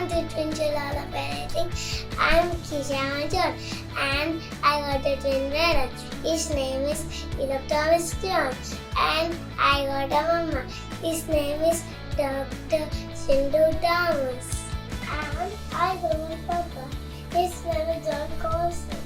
Welcome to Twinkle All of Parenting. I'm Kishan John and I got a twin brother. His name is Caleb Thomas John and I got a mama. His name is Dr. Sindhu Thomas. And I got my papa. His name is John Carlson.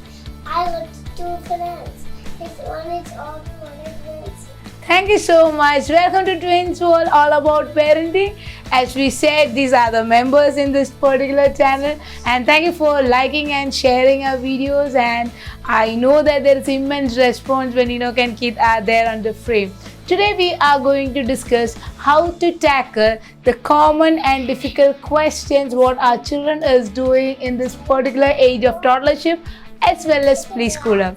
I got two friends. One is Aubrey, one is Nancy. Thank you so much. Welcome to Twins World, all about parenting. As we said, these are the members in this particular channel, and thank you for liking and sharing our videos. And I know that there is immense response when can kids are there on the frame. Today we are going to discuss how to tackle the common and difficult questions what our children is doing in this particular age of toddlership as well as preschooler.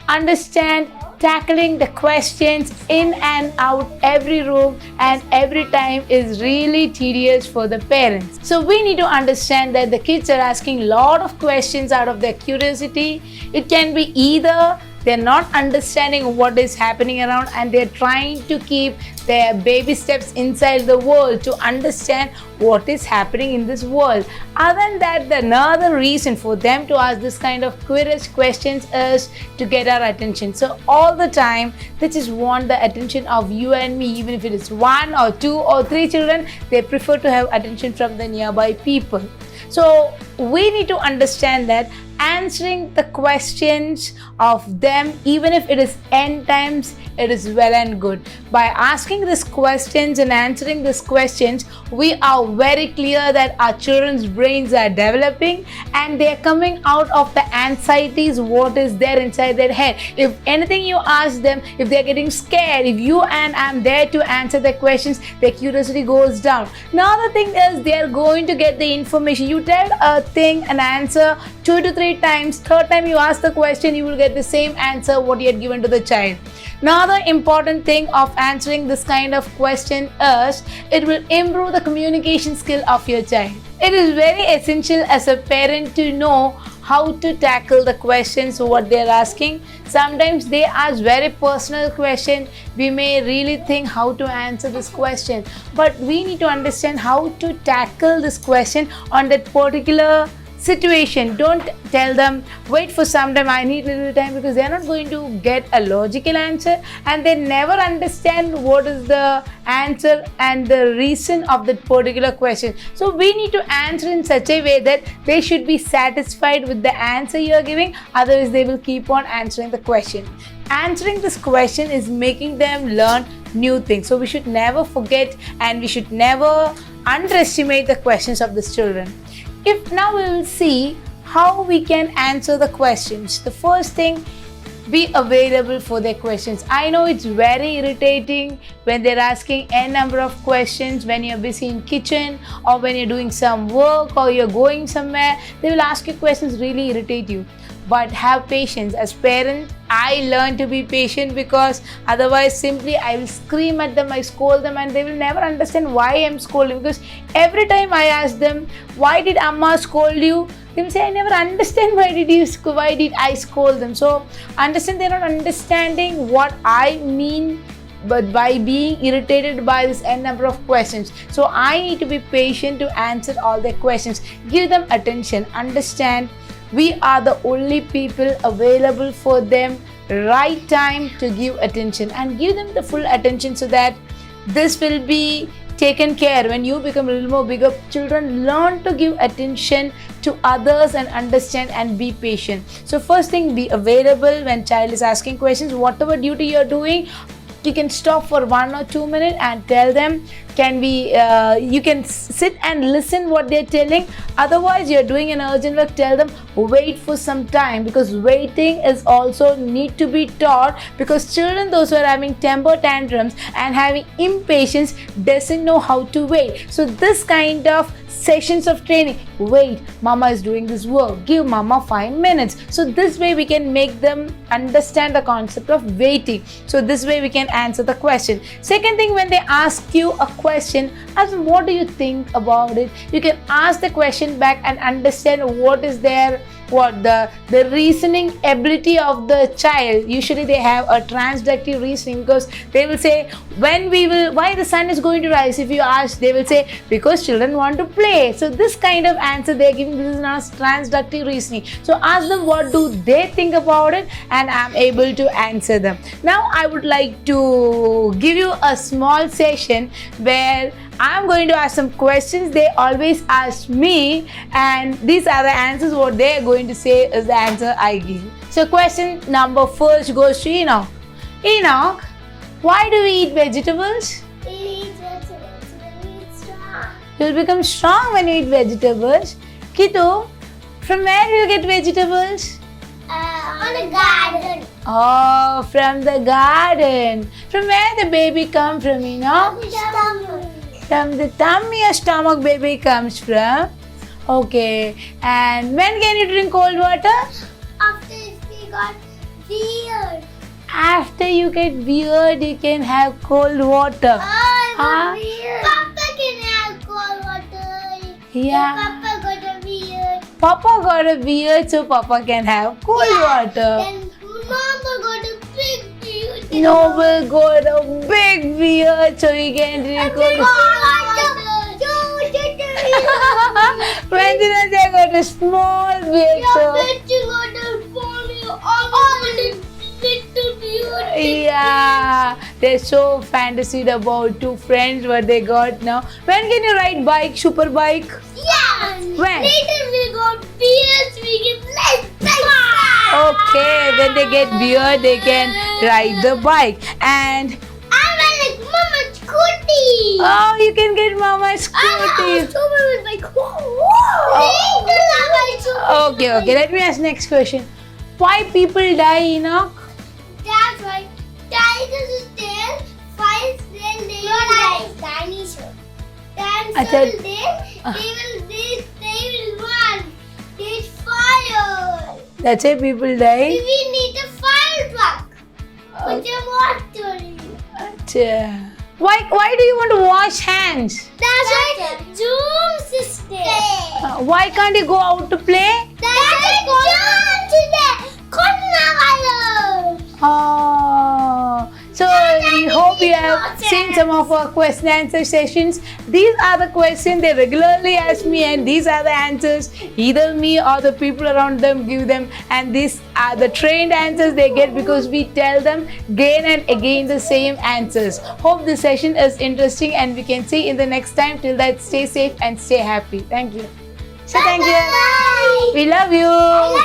Understand tackling the questions in and out every room and every time is really tedious for the parents. So we need to understand that the kids are asking a lot of questions out of their curiosity. It can be either they're not understanding what is happening around and they're trying to keep their baby steps inside the world to understand what is happening in this world. Other than that, another reason for them to ask this kind of curious questions is to get our attention. So all the time, they just want the attention of you and me. Even if it is 1 or 2 or 3 children, they prefer to have attention from the nearby people. So we need to understand that answering the questions of them, even if it is n times, it is well and good. By asking these questions and answering these questions, we are very clear that our children's brains are developing and they are coming out of the anxieties what is there inside their head. If anything you ask them, if they are getting scared, if you and I am there to answer their questions, their curiosity goes down. Another thing is they are going to get the information. You tell a thing, an answer 2 to 3 times, third time you ask the question, you will get the same answer what you had given to the child. Another important thing of answering this kind of question is it will improve the communication skill of your child. It is very essential as a parent to know how to tackle the questions what they are asking. Sometimes they ask very personal question. We may really think how to answer this question, but we need to understand how to tackle this question on that particular situation. Don't tell them wait for some time, I need little time, because they are not going to get a logical answer and they never understand what is the answer and the reason of that particular question. So we need to answer in such a way that they should be satisfied with the answer you are giving, otherwise they will keep on answering the question. Answering this question is making them learn new things. So we should never forget and we should never underestimate the questions of these children. If now we will see how we can answer the questions. The first thing, be available for their questions. I know it's very irritating when they're asking n number of questions when you're busy in kitchen or when you're doing some work or you're going somewhere. They will ask you questions, really irritate you. But have patience. As parents, I learn to be patient because otherwise simply I will scream at them, I scold them and they will never understand why I'm scolding, because every time I ask them, why did Amma scold you? They will say, I never understand why did I scold them. So understand they're not understanding what I mean but by being irritated by this n number of questions. So I need to be patient to answer all their questions. Give them attention. Understand we are the only people available for them right time to give attention, and give them the full attention so that this will be taken care. When you become a little more bigger, children learn to give attention to others and understand and be patient. So first thing, be available when child is asking questions. Whatever duty you're doing, you can stop for 1 or 2 minutes and tell them, you can sit and listen what they're telling. Otherwise you're doing an urgent work, tell them wait for some time, because waiting is also need to be taught, because children, those who are having temper tantrums and having impatience, doesn't know how to wait. So this kind of sessions of training, wait, mama is doing this work, give mama 5 minutes. So this way we can make them understand the concept of waiting. So this way we can answer the question. Second thing, when they ask you a question, ask them, what do you think about it? You can ask the question back and understand what is their what the reasoning ability of the child. Usually they have a transductive reasoning, because they will say, why the sun is going to rise. If you ask, they will say, because children want to play. So this kind of answer they are giving, this is known as transductive reasoning. So ask them what do they think about it, and I'm able to answer them. Now I would like to give you a small session where I'm going to ask some questions. They always ask me, and these are the answers. What they are going to say is the answer I give. So question number first goes to Enoch. Enoch, why do we eat vegetables? We eat vegetables when we eat strong. You'll become strong when you eat vegetables. Kitu, from where do you get vegetables? On the garden. Oh, from the garden. From where the baby come from, Enoch? From the tummy or stomach baby comes from. Okay. And when can you drink cold water? After we got beard. After you get beard, you can have cold water. I Huh? want beard. Papa can have cold water. Yeah. Papa got a beard. Papa got a beard, so Papa can have cold water. Then Mama got a big beard. Noble got a big beard, so he can drink cold water. Vanjana got a small beard, so yeah, they're so fantasied about two friends what they got now. When can you ride bike, super bike? Yeah. When? Later we got beards, we can play bike. Okay, when they get beard, they can ride the bike. And I like Mama Scooty. oh, you can get Mama scooty. Okay, let me ask next question. Why people die, Enoch? That's right. Tigers tail, five then they will die. Dinosaur. said- They will run. There's fire. That's why people die. We need a fire truck. Put them water in. Acha. Why do you want to wash hands? That's right. Zoom system. Why can't you go out to play? That's a Zoom today. Coronavirus. Oh, so we hope you have seen some of our question answer sessions. These are the questions they regularly ask me, and these are the answers either me or the people around them give them, and these are the trained answers they get because we tell them again and again the same answers. Hope this session is interesting, and we can see in the next time. Till that, stay safe and stay happy. Thank you. So thank you. Bye. We love you. I love